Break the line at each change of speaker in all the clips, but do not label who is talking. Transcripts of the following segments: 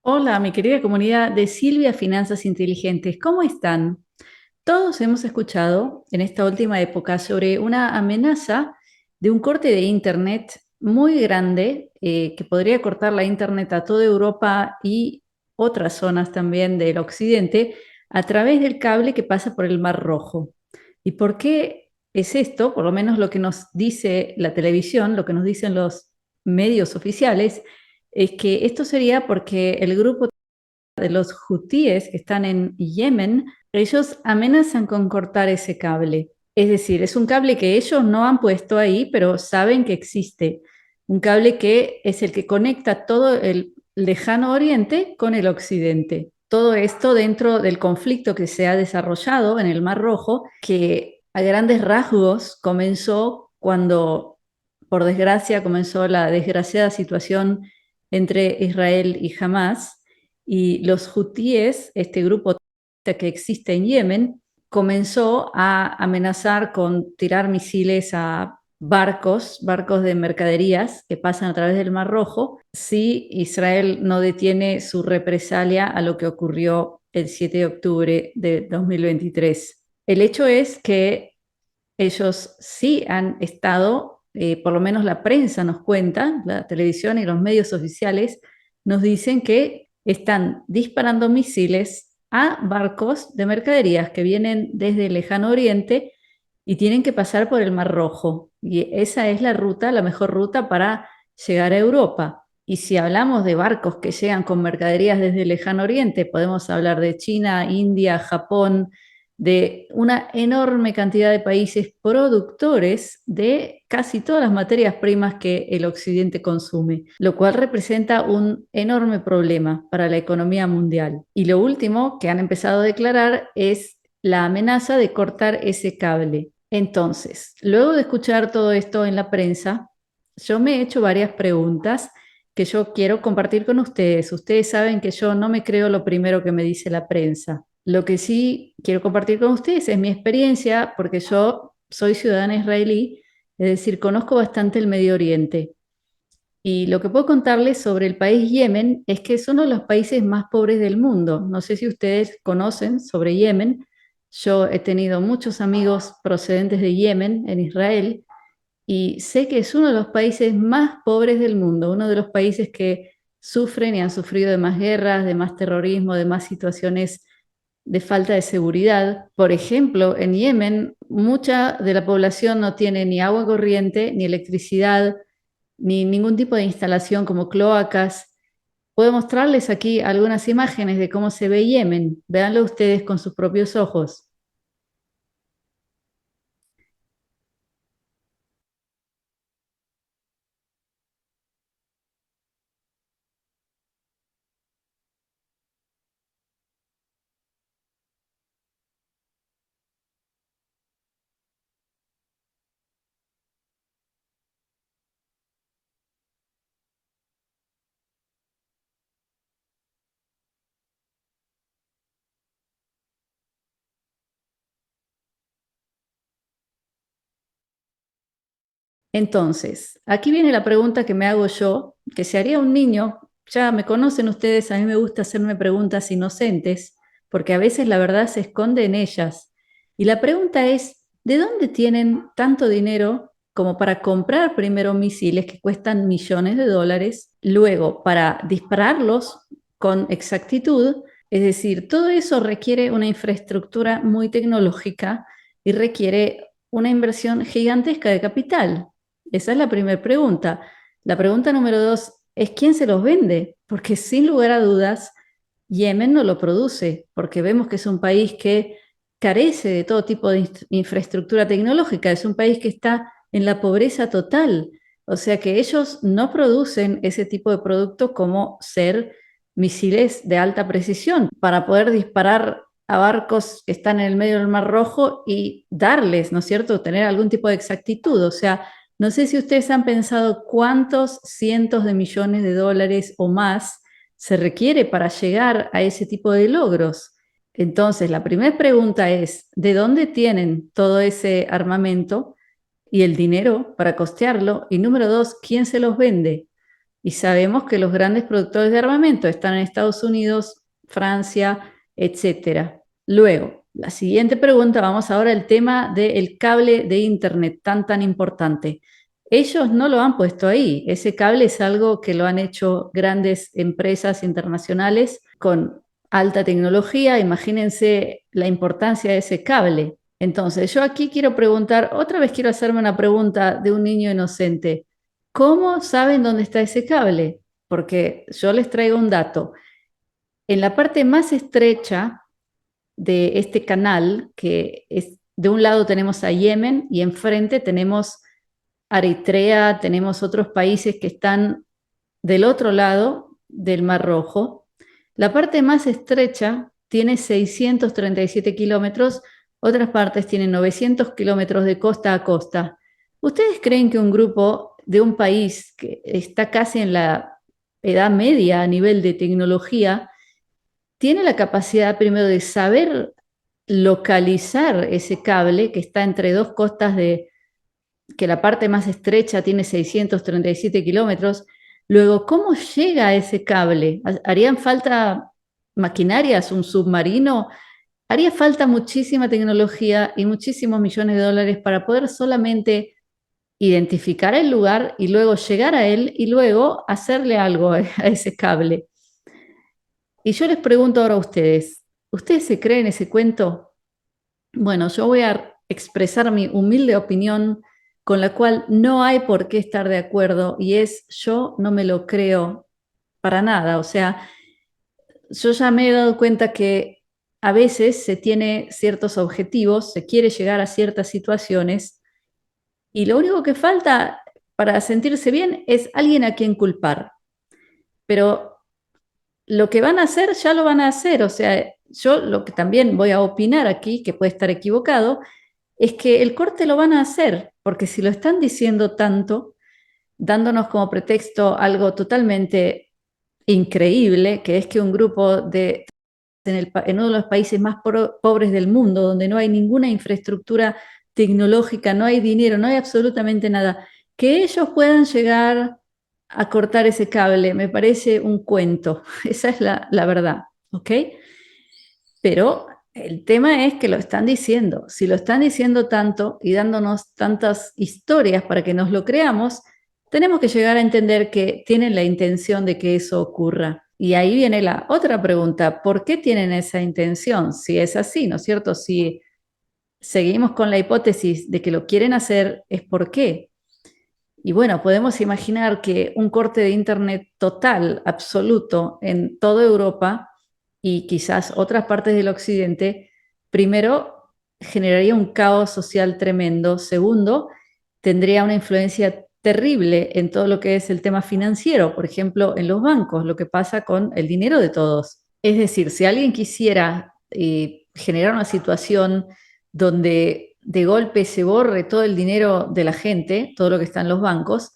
Hola, mi querida comunidad de Silvia Finanzas Inteligentes, ¿cómo están? Todos hemos escuchado en esta última época sobre una amenaza de un corte de Internet muy grande que podría cortar la Internet a toda Europa y otras zonas también del occidente a través del cable que pasa por el Mar Rojo. ¿Y por qué es esto? Por lo menos lo que nos dice la televisión, lo que nos dicen los medios oficiales, es que esto sería porque el grupo de los hutíes que están en Yemen, ellos amenazan con cortar ese cable. Es decir, es un cable que ellos no han puesto ahí, pero saben que existe. Un cable que es el que conecta todo el lejano oriente con el occidente. Todo esto dentro del conflicto que se ha desarrollado en el Mar Rojo, que a grandes rasgos comenzó cuando, por desgracia, comenzó la desgraciada situación entre Israel y Hamas, y los hutíes, este grupo que existe en Yemen, comenzó a amenazar con tirar misiles a barcos de mercaderías que pasan a través del Mar Rojo, si Israel no detiene su represalia a lo que ocurrió el 7 de octubre de 2023. El hecho es que ellos sí han estado, por lo menos la prensa nos cuenta, la televisión y los medios oficiales nos dicen que están disparando misiles a barcos de mercaderías que vienen desde el lejano oriente y tienen que pasar por el Mar Rojo. Y esa es la ruta, la mejor ruta para llegar a Europa. Y si hablamos de barcos que llegan con mercaderías desde el lejano oriente, podemos hablar de China, India, Japón, de una enorme cantidad de países productores de casi todas las materias primas que el occidente consume, lo cual representa un enorme problema para la economía mundial. Y lo último que han empezado a declarar es la amenaza de cortar ese cable. Entonces, luego de escuchar todo esto en la prensa, yo me he hecho varias preguntas que yo quiero compartir con ustedes. Ustedes saben que yo no me creo lo primero que me dice la prensa. Lo que sí quiero compartir con ustedes es mi experiencia, porque yo soy ciudadana israelí, es decir, conozco bastante el Medio Oriente. Y lo que puedo contarles sobre el país Yemen es que es uno de los países más pobres del mundo. No sé si ustedes conocen sobre Yemen. Yo he tenido muchos amigos procedentes de Yemen en Israel y sé que es uno de los países más pobres del mundo, uno de los países que sufren y han sufrido de más guerras, de más terrorismo, de más situaciones de falta de seguridad. Por ejemplo, en Yemen, mucha de la población no tiene ni agua corriente, ni electricidad, ni ningún tipo de instalación como cloacas. Puedo mostrarles aquí algunas imágenes de cómo se ve Yemen. Véanlo ustedes con sus propios ojos. Entonces, aquí viene la pregunta que me hago yo, que se haría un niño. Ya me conocen ustedes, a mí me gusta hacerme preguntas inocentes, porque a veces la verdad se esconde en ellas. Y la pregunta es, ¿de dónde tienen tanto dinero como para comprar primero misiles que cuestan millones de dólares, luego para dispararlos con exactitud? Es decir, todo eso requiere una infraestructura muy tecnológica y requiere una inversión gigantesca de capital. Esa es la primera pregunta. La pregunta número dos es ¿quién se los vende? Porque sin lugar a dudas, Yemen no lo produce, porque vemos que es un país que carece de todo tipo de infraestructura tecnológica, es un país que está en la pobreza total. O sea que ellos no producen ese tipo de producto como ser misiles de alta precisión para poder disparar a barcos que están en el medio del Mar Rojo y darles, ¿no es cierto?, tener algún tipo de exactitud. O sea, no sé si ustedes han pensado cuántos cientos de millones de dólares o más se requiere para llegar a ese tipo de logros. Entonces, la primera pregunta es, ¿de dónde tienen todo ese armamento y el dinero para costearlo? Y número dos, ¿quién se los vende? Y sabemos que los grandes productores de armamento están en Estados Unidos, Francia, etcétera. Luego, la siguiente pregunta, vamos ahora al tema del cable de Internet tan importante. Ellos no lo han puesto ahí. Ese cable es algo que lo han hecho grandes empresas internacionales con alta tecnología. Imagínense la importancia de ese cable. Entonces, yo aquí quiero preguntar, otra vez quiero hacerme una pregunta de un niño inocente. ¿Cómo saben dónde está ese cable? Porque yo les traigo un dato. En la parte más estrecha de este canal, que es de un lado tenemos a Yemen y enfrente tenemos Eritrea, tenemos otros países que están del otro lado del Mar Rojo. La parte más estrecha tiene 637 kilómetros, otras partes tienen 900 kilómetros de costa a costa. ¿Ustedes creen que un grupo de un país que está casi en la edad media a nivel de tecnología tiene la capacidad primero de saber localizar ese cable que está entre dos costas de que la parte más estrecha tiene 637 kilómetros? Luego, ¿cómo llega a ese cable? ¿Harían falta maquinarias, un submarino? Haría falta muchísima tecnología y muchísimos millones de dólares para poder solamente identificar el lugar y luego llegar a él y luego hacerle algo a ese cable. Y yo les pregunto ahora a ustedes, ¿ustedes se creen ese cuento? Bueno, yo voy a expresar mi humilde opinión con la cual no hay por qué estar de acuerdo y es yo no me lo creo para nada. O sea, yo ya me he dado cuenta que a veces se tiene ciertos objetivos, se quiere llegar a ciertas situaciones y lo único que falta para sentirse bien es alguien a quien culpar. Pero lo que van a hacer ya lo van a hacer. O sea, yo lo que también voy a opinar aquí, que puede estar equivocado, es que el corte lo van a hacer, porque si lo están diciendo tanto, dándonos como pretexto algo totalmente increíble, que es que un grupo en uno de los países más pobres del mundo, donde no hay ninguna infraestructura tecnológica, no hay dinero, no hay absolutamente nada, que ellos puedan llegar a cortar ese cable, me parece un cuento, esa es la verdad, ¿ok? Pero el tema es que lo están diciendo. Si lo están diciendo tanto y dándonos tantas historias para que nos lo creamos, tenemos que llegar a entender que tienen la intención de que eso ocurra. Y ahí viene la otra pregunta, ¿por qué tienen esa intención? Si es así, ¿no es cierto? Si seguimos con la hipótesis de que lo quieren hacer, es por qué. Y bueno, podemos imaginar que un corte de Internet total, absoluto, en toda Europa y quizás otras partes del occidente, primero, generaría un caos social tremendo. Segundo, tendría una influencia terrible en todo lo que es el tema financiero, por ejemplo, en los bancos, lo que pasa con el dinero de todos. Es decir, si alguien quisiera generar una situación donde de golpe se borre todo el dinero de la gente, todo lo que está en los bancos,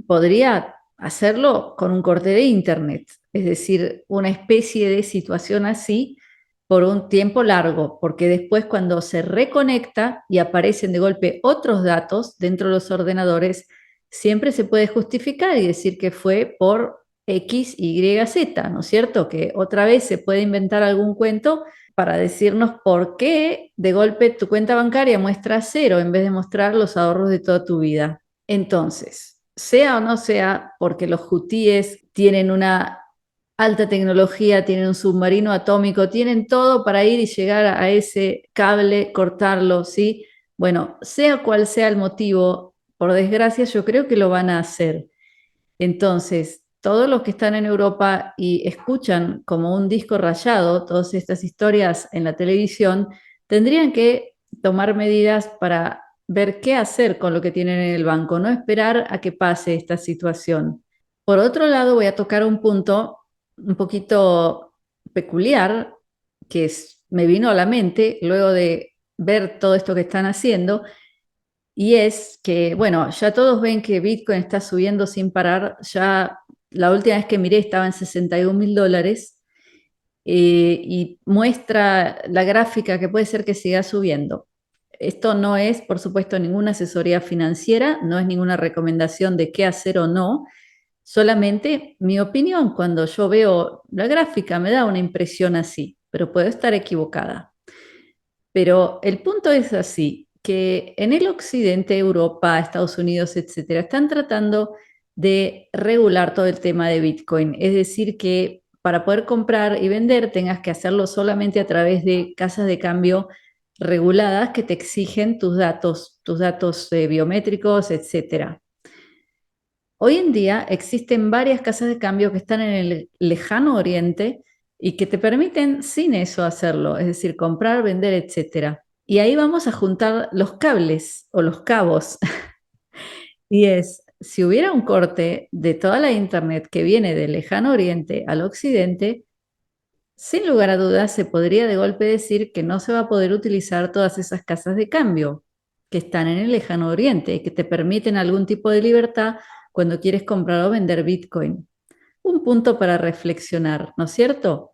podría hacerlo con un corte de Internet, es decir, una especie de situación así por un tiempo largo, porque después cuando se reconecta y aparecen de golpe otros datos dentro de los ordenadores, siempre se puede justificar y decir que fue por X, Y, Z, ¿no es cierto? Que otra vez se puede inventar algún cuento para decirnos por qué de golpe tu cuenta bancaria muestra cero en vez de mostrar los ahorros de toda tu vida. Entonces, sea o no sea, porque los hutíes tienen una alta tecnología, tienen un submarino atómico, tienen todo para ir y llegar a ese cable, cortarlo, ¿sí? Bueno, sea cual sea el motivo, por desgracia, yo creo que lo van a hacer. Entonces, todos los que están en Europa y escuchan como un disco rayado todas estas historias en la televisión, tendrían que tomar medidas para ver qué hacer con lo que tienen en el banco, no esperar a que pase esta situación. Por otro lado, voy a tocar un punto un poquito peculiar me vino a la mente luego de ver todo esto que están haciendo, y es que, bueno, ya todos ven que Bitcoin está subiendo sin parar. Ya la última vez que miré estaba en $61.000 y muestra la gráfica que puede ser que siga subiendo. Esto no es, por supuesto, ninguna asesoría financiera, no es ninguna recomendación de qué hacer o no. Solamente mi opinión, cuando yo veo la gráfica, me da una impresión así, pero puedo estar equivocada. Pero el punto es así, que en el occidente, Europa, Estados Unidos, etcétera, están tratando de regular todo el tema de Bitcoin. Es decir, que para poder comprar y vender tengas que hacerlo solamente a través de casas de cambio reguladas que te exigen tus datos biométricos, etcétera. Hoy en día existen varias casas de cambio que están en el lejano oriente y que te permiten sin eso hacerlo, es decir, comprar, vender, etcétera. Y ahí vamos a juntar los cables o los cabos. Y es, si hubiera un corte de toda la internet que viene del lejano oriente al occidente, sin lugar a dudas se podría de golpe decir que no se va a poder utilizar todas esas casas de cambio que están en el lejano oriente y que te permiten algún tipo de libertad cuando quieres comprar o vender Bitcoin. Un punto para reflexionar, ¿no es cierto?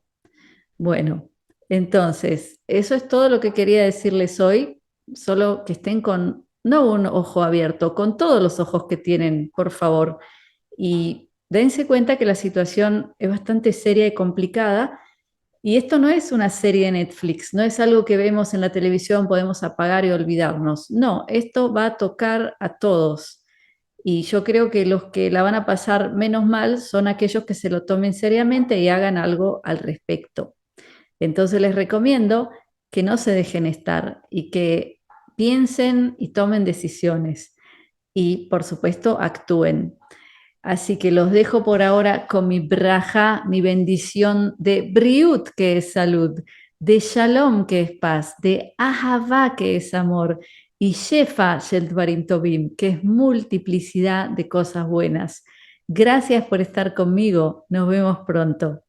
Bueno, entonces, eso es todo lo que quería decirles hoy, solo que estén con, no un ojo abierto, con todos los ojos que tienen, por favor, y dense cuenta que la situación es bastante seria y complicada, y esto no es una serie de Netflix, no es algo que vemos en la televisión, podemos apagar y olvidarnos, no, esto va a tocar a todos. Y yo creo que los que la van a pasar menos mal son aquellos que se lo tomen seriamente y hagan algo al respecto. Entonces les recomiendo que no se dejen estar y que piensen y tomen decisiones y por supuesto actúen. Así que los dejo por ahora con mi braja, mi bendición de briut, que es salud, de shalom, que es paz, de ahavá, que es amor, y shefa shel dvarim tovim, que es multiplicidad de cosas buenas. Gracias por estar conmigo. Nos vemos pronto.